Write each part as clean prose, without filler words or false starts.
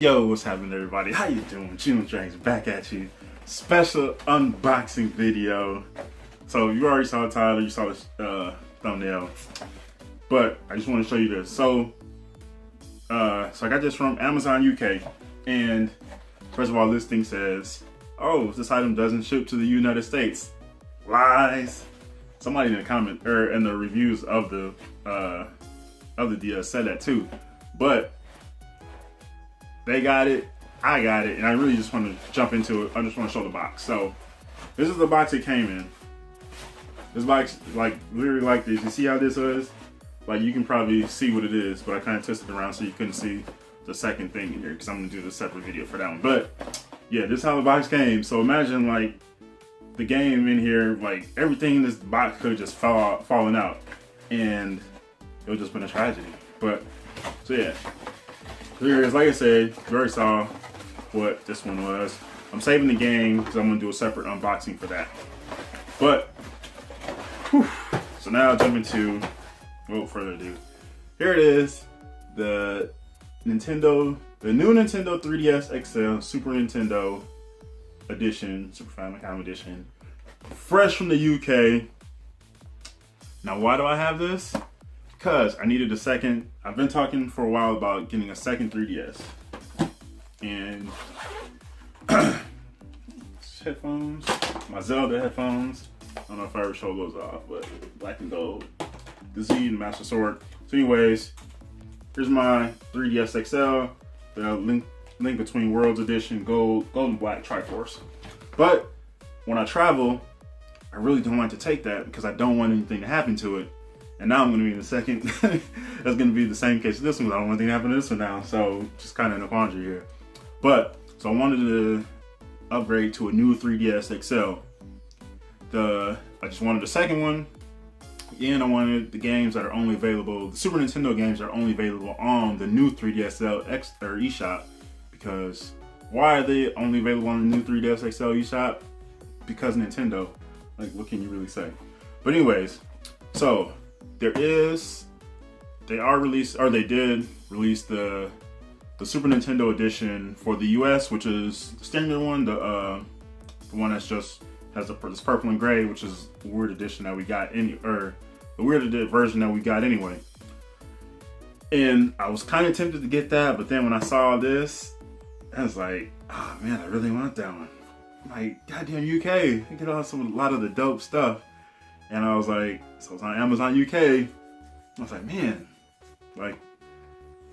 Yo, what's happening everybody? How you doing? GENOTHADRAGON back at you. Special unboxing video. So you already saw the title, you saw the thumbnail. But I just want to show you this. So I got this from Amazon UK. And first of all, this thing says, oh, this item doesn't ship to the United States. Lies. Somebody in the comment or in the reviews of the DS said that too. But they got it, I got it, and I really just want to jump into it. I just want to show the box. So, this is the box it came in. This box, like, literally like this. You see how this is? Like, you can probably see what it is, but I kind of twisted it around so you couldn't see the second thing in here, because I'm going to do the separate video for that one. But, yeah, this is how the box came. So, imagine, like, the game in here, like, everything in this box could have just fallen out, and it would just been a tragedy. But, so yeah. Here it is. Like I said, you already saw what this one was. I'm saving the game because I'm going to do a separate unboxing for that. But, whew, so now I'll jump into, without further ado, here it is, the new Nintendo 3DS XL Super Nintendo Edition, Super Famicom Edition, fresh from the UK. Now, why do I have this? Because I needed a second. I've been talking for a while about getting a second 3DS. And headphones, my Zelda headphones. I don't know if I ever showed those off, but black and gold. The Z and Master Sword. So anyways, here's my 3DS XL. The link between Worlds Edition, gold and black Triforce. But when I travel, I really don't want to take that because I don't want anything to happen to it. And now I'm going to be in the second. That's going to be the same case as this one. I don't want anything to happen to this one now. So just kind of in a quandary here. But, so I wanted to upgrade to a new 3DS XL. I just wanted the second one. And I wanted the games that are only available, the Super Nintendo games are only available on the new 3DS XL or eShop. Because, why are they only available on the new 3DS XL eShop? Because Nintendo. Like, what can you really say? But anyways, so they did release the Super Nintendo edition for the US, which is the standard one, the one that's just has this purple and gray, which is the weird edition that we got the weird version that we got anyway. And I was kind of tempted to get that, but then when I saw this, I was like, oh man, I really want that one. Like, goddamn UK, I get a lot of the dope stuff. And I was like, so it's on Amazon UK. I was like, man, like,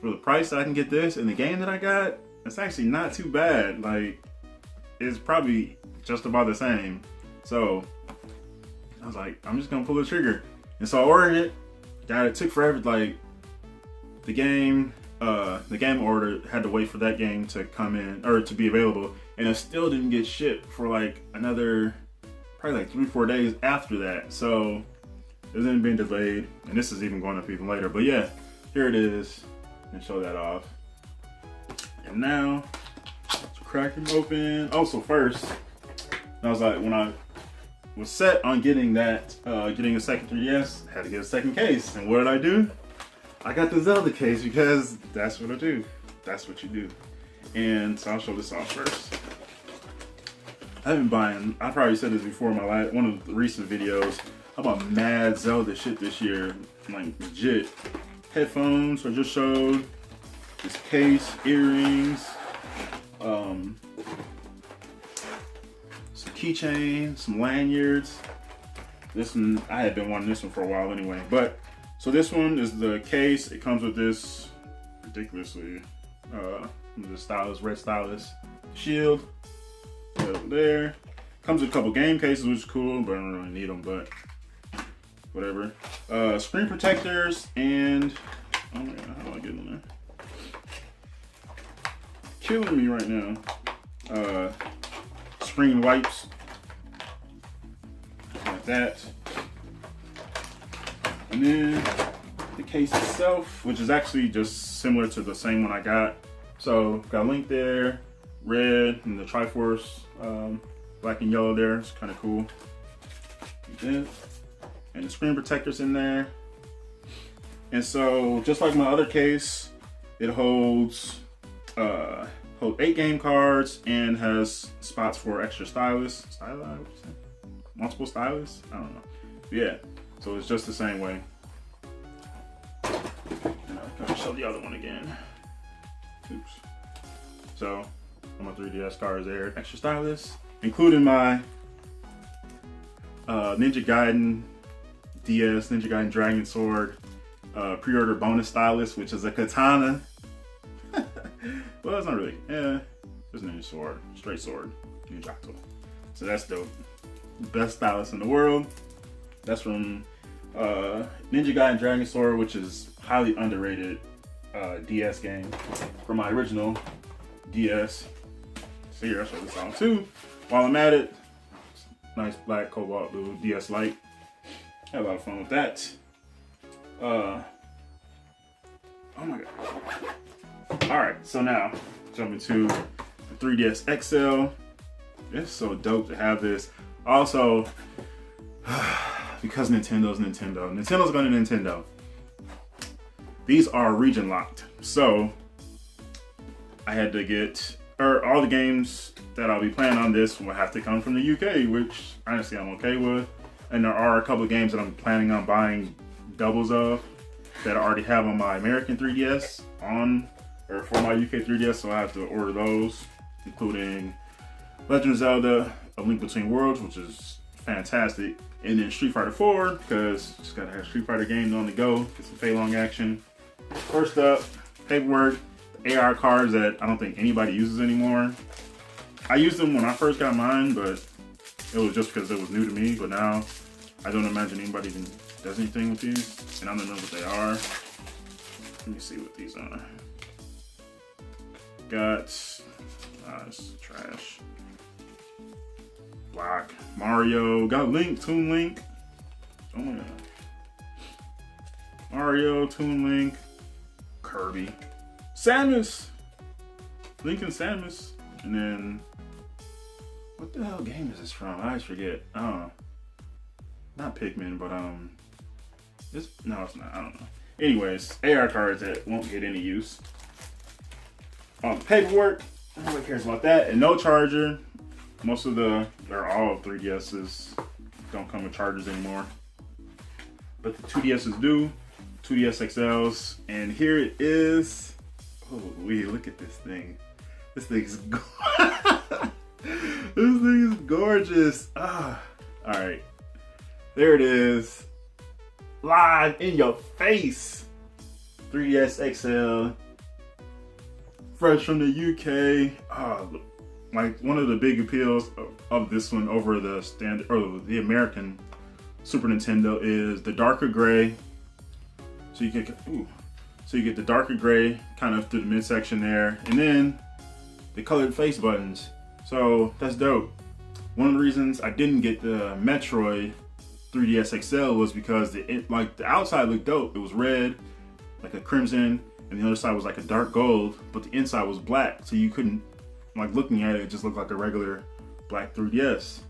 for the price that I can get this and the game that I got, it's actually not too bad. Like, it's probably just about the same. So, I was like, I'm just gonna pull the trigger. And so I ordered it. God, it took forever. Like, the game order had to wait for that game to come in, or to be available. And it still didn't get shipped for like another, probably like 3-4 days after that. So it's been delayed, and this is even going up even later. But yeah, here it is, and show that off. And now let's crack them open. Also, first, I was like, when I was set on getting that, getting a second 3DS, I had to get a second case. And what did I do? I got the Zelda case because that's what I do. That's what you do. And so I'll show this off first. I've been buying, I probably said this before in my one of the recent videos. I bought mad Zelda shit this year. Like, legit. Headphones I just showed. This case, earrings. Some keychains, some lanyards. This one, I had been wanting this one for a while anyway. But, so this one is the case. It comes with this ridiculously, the stylus, red stylus shield. There. Comes with a couple game cases, which is cool, but I don't really need them, but whatever. Screen protectors and, oh my god, how do I get in there? Killing me right now. Screen wipes. Like that. And then the case itself, which is actually just similar to the same one I got. So, got a link there. Red and the Triforce, black and yellow there. It's kind of cool. And the screen protectors in there. And so, just like my other case, it holds Holds 8 game cards and has spots for extra stylus. Multiple stylus? I don't know. Yeah, so it's just the same way. And I'm gonna show the other one again. Oops. So, on my 3DS cards there, extra stylus, including my Ninja Gaiden DS, Ninja Gaiden Dragon Sword, pre-order bonus stylus, which is a katana. Well, it's not really. Yeah, it's a ninja sword, straight sword, ninjato. So that's dope. Best stylus in the world. That's from Ninja Gaiden Dragon Sword, which is highly underrated DS game from my original DS. So here, I'll show this on too. While I'm at it, nice black cobalt blue DS Lite. Had a lot of fun with that. Oh my god. Alright, so now jumping to the 3DS XL. It's so dope to have this. Also, because Nintendo's Nintendo. Nintendo's going to Nintendo. These are region locked. So I had to get, all the games that I'll be playing on this will have to come from the UK, which honestly I'm okay with. And there are a couple of games that I'm planning on buying doubles of that I already have on my American 3DS for my UK 3DS, so I have to order those, including Legend of Zelda: A Link Between Worlds, which is fantastic, and then Street Fighter 4, because just gotta have Street Fighter games on the go, get some Fei Long action. First up, paperwork, the AR cards that I don't think anybody uses anymore. I used them when I first got mine, but it was just because it was new to me, but now I don't imagine anybody even does anything with these, and I don't know what they are. Let me see what these are. Got, this is trash. Block, Mario, got Link, Toon Link. Oh my god. Mario, Toon Link, Kirby, Samus, Link and Samus, and then, what the hell game is this from? I always forget. Not Pikmin, but no, it's not. I don't know. Anyways, AR cards that won't get any use. Paperwork, nobody cares about that, and no charger. Most of they're all 3DSs don't come with chargers anymore, but the 2DSs do. 2DS XLs, and here it is. Oh, look at this thing. This thing's this thing is gorgeous. All right, there it is, live in your face. 3DS XL, fresh from the UK. Like one of the big appeals of this one over the standard or the American Super Nintendo is the darker gray. So you get the darker gray kind of through the midsection there, and then the colored face buttons. So that's dope. One of the reasons I didn't get the Metroid 3DS XL was because the outside looked dope. It was red, like a crimson, and the other side was like a dark gold, but the inside was black, so you couldn't, like, looking at it, it just looked like a regular black 3DS,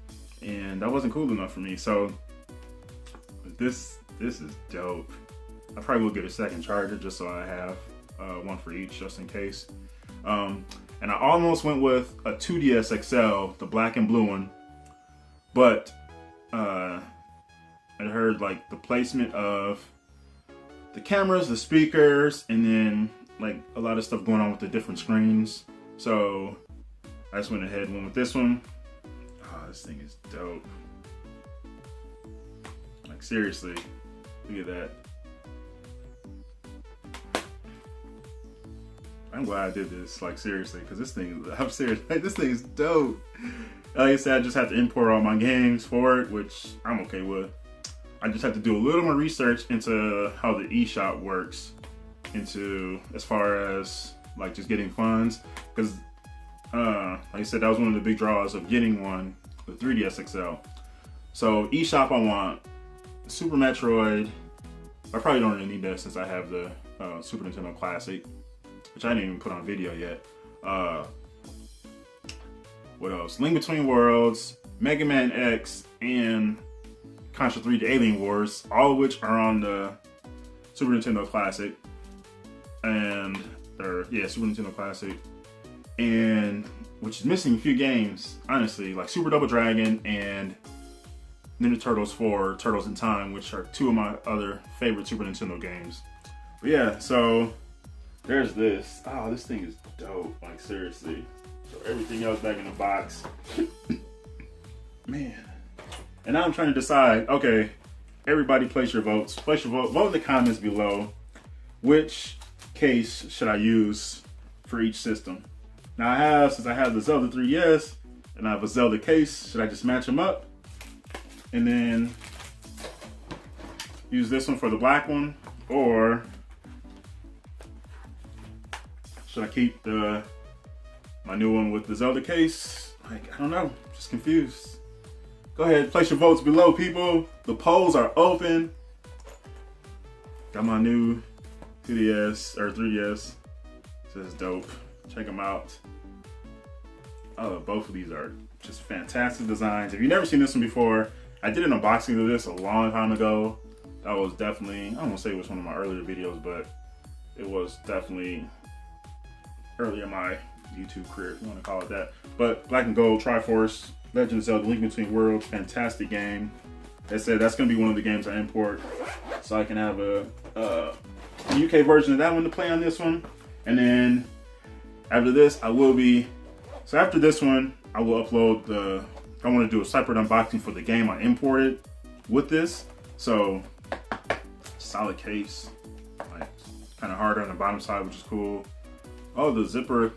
and that wasn't cool enough for me. So this is dope. I probably will get a second charger just so I have one for each, just in case. And I almost went with a 2DS XL, the black and blue one, but I heard like the placement of the cameras, the speakers, and then like a lot of stuff going on with the different screens. So I just went ahead and went with this one. Oh, this thing is dope. Like seriously, look at that. I'm glad I did this, like seriously, because this thing, I'm serious, like, this thing is dope. Like I said, I just have to import all my games for it, which I'm okay with. I just have to do a little more research into how the eShop works, as far as like just getting funds, because like I said, that was one of the big draws of getting one, the 3DS XL. So eShop, I want Super Metroid. I probably don't really need that since I have the Super Nintendo Classic, which I didn't even put on video yet. What else? Link Between Worlds, Mega Man X, and Contra 3 The Alien Wars, all of which are on the Super Nintendo Classic. Super Nintendo Classic. and which is missing a few games, honestly, like Super Double Dragon and Ninja Turtles 4, Turtles in Time, which are two of my other favorite Super Nintendo games. But yeah, so there's this. Oh, this thing is dope, like seriously. So everything else back in the box. Man. And now I'm trying to decide, okay, everybody place your votes. Place your vote. Vote in the comments below. Which case should I use for each system? Now since I have the Zelda 3DS and I have a Zelda case, should I just match them up? And then use this one for the black one? Or should I keep my new one with the Zelda case? Like, I don't know, just confused. Go ahead, place your votes below, people. The polls are open. Got my new 2DS or 3DS. This is dope. Check them out. Oh, both of these are just fantastic designs. If you've never seen this one before, I did an unboxing of this a long time ago. That was definitely, I don't want to say it was one of my earlier videos, but it was definitely early in my YouTube career, if you want to call it that. But Black and Gold, Triforce, Legend of Zelda, Link Between Worlds, fantastic game. They said that's going to be one of the games I import, so I can have a UK version of that one to play on this one. And then after this, after this one, I will upload I want to do a separate unboxing for the game I imported with this. So, solid case, like kind of harder on the bottom side, which is cool. Oh, the zipper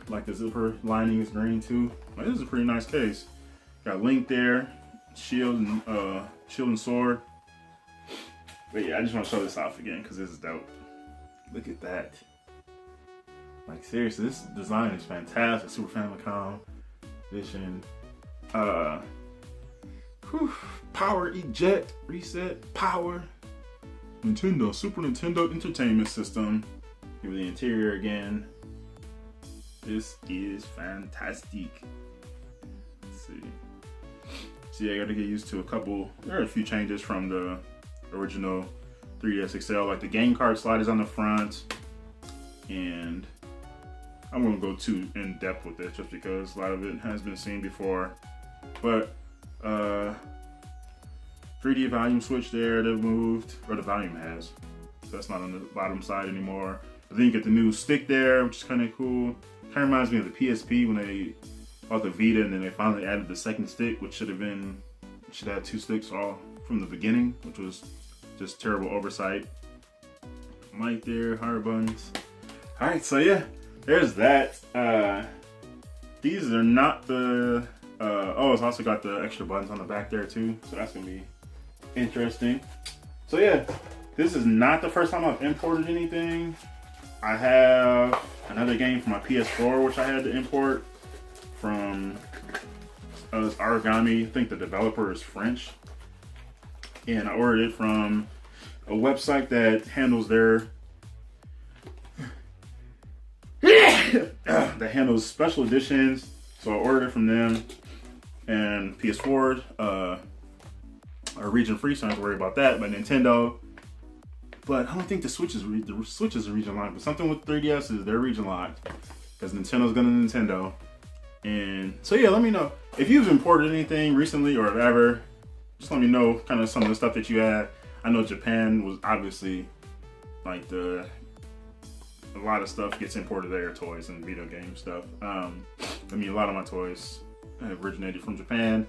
lining is green too. Like, this is a pretty nice case. Got Link there, shield and sword. But yeah, I just want to show this off again because this is dope. Look at that. Like seriously, this design is fantastic. Super Famicom edition. Power eject, reset, power. Nintendo, Super Nintendo Entertainment System. Give me the interior again. This is fantastic. Let's see. See, I gotta get used to there are a few changes from the original 3DS XL, like the game card slide is on the front, and I'm gonna go too in depth with this just because a lot of it has been seen before. But 3D volume switch there, they've moved, or the volume has, so that's not on the bottom side anymore. But then you get the new stick there, which is kind of cool. Kind of reminds me of the PSP when they bought the Vita and then they finally added the second stick, which should have two sticks all from the beginning, which was just terrible oversight. Mic there, hard buttons. All right, so yeah, there's that. These are not the. Oh, it's also got the extra buttons on the back there too, so that's gonna be interesting. So yeah, this is not the first time I've imported anything. I have another game from my PS4 which I had to import from Origami. I think the developer is French, and I ordered it from a website that handles special editions. So I ordered it from them, and PS4 are region free, so I don't have to worry about that. But Nintendo, but I don't think the Switch is region locked. But something with 3DS is they're region locked because Nintendo's gonna Nintendo. And so yeah, let me know if you've imported anything recently or whatever. Just let me know kind of some of the stuff that you had. I know Japan was obviously like a lot of stuff gets imported there, toys and video game stuff. I mean, a lot of my toys have originated from Japan,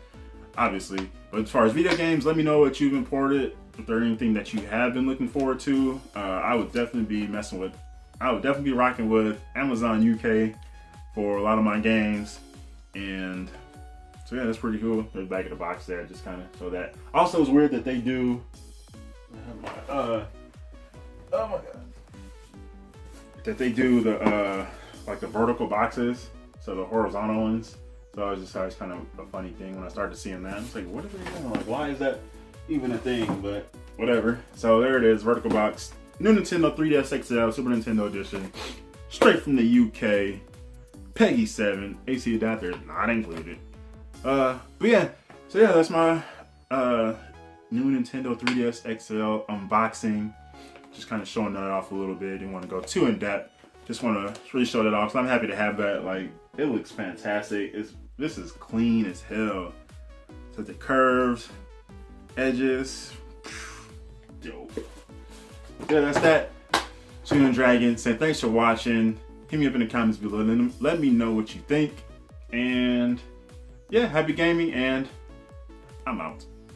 obviously. But as far as video games, let me know what you've imported. If there's anything that you have been looking forward to, I would definitely be rocking with Amazon UK for a lot of my games. And so yeah, that's pretty cool. There's back of the box there, just kind of show that. Also, it's weird that they do. Oh my god. That they do the like the vertical boxes, so the horizontal ones. So I just thought it's kind of a funny thing when I started seeing that. It's like, what are they doing? Like, why is that even a thing? But whatever. So there it is, vertical box. New Nintendo 3DS XL Super Nintendo Edition, straight from the UK. Peggy 7, AC adapter not included. But yeah, so yeah, that's my new Nintendo 3DS XL unboxing. Just kind of showing that off a little bit. Didn't want to go too in depth, just want to really show that off. So I'm happy to have that. Like, it looks fantastic. This is clean as hell. So the curves, edges, dope. Yeah, that's that. GENOTHADRAGON saying thanks for watching. Hit me up in the comments below and let me know what you think. And yeah, happy gaming, and I'm out.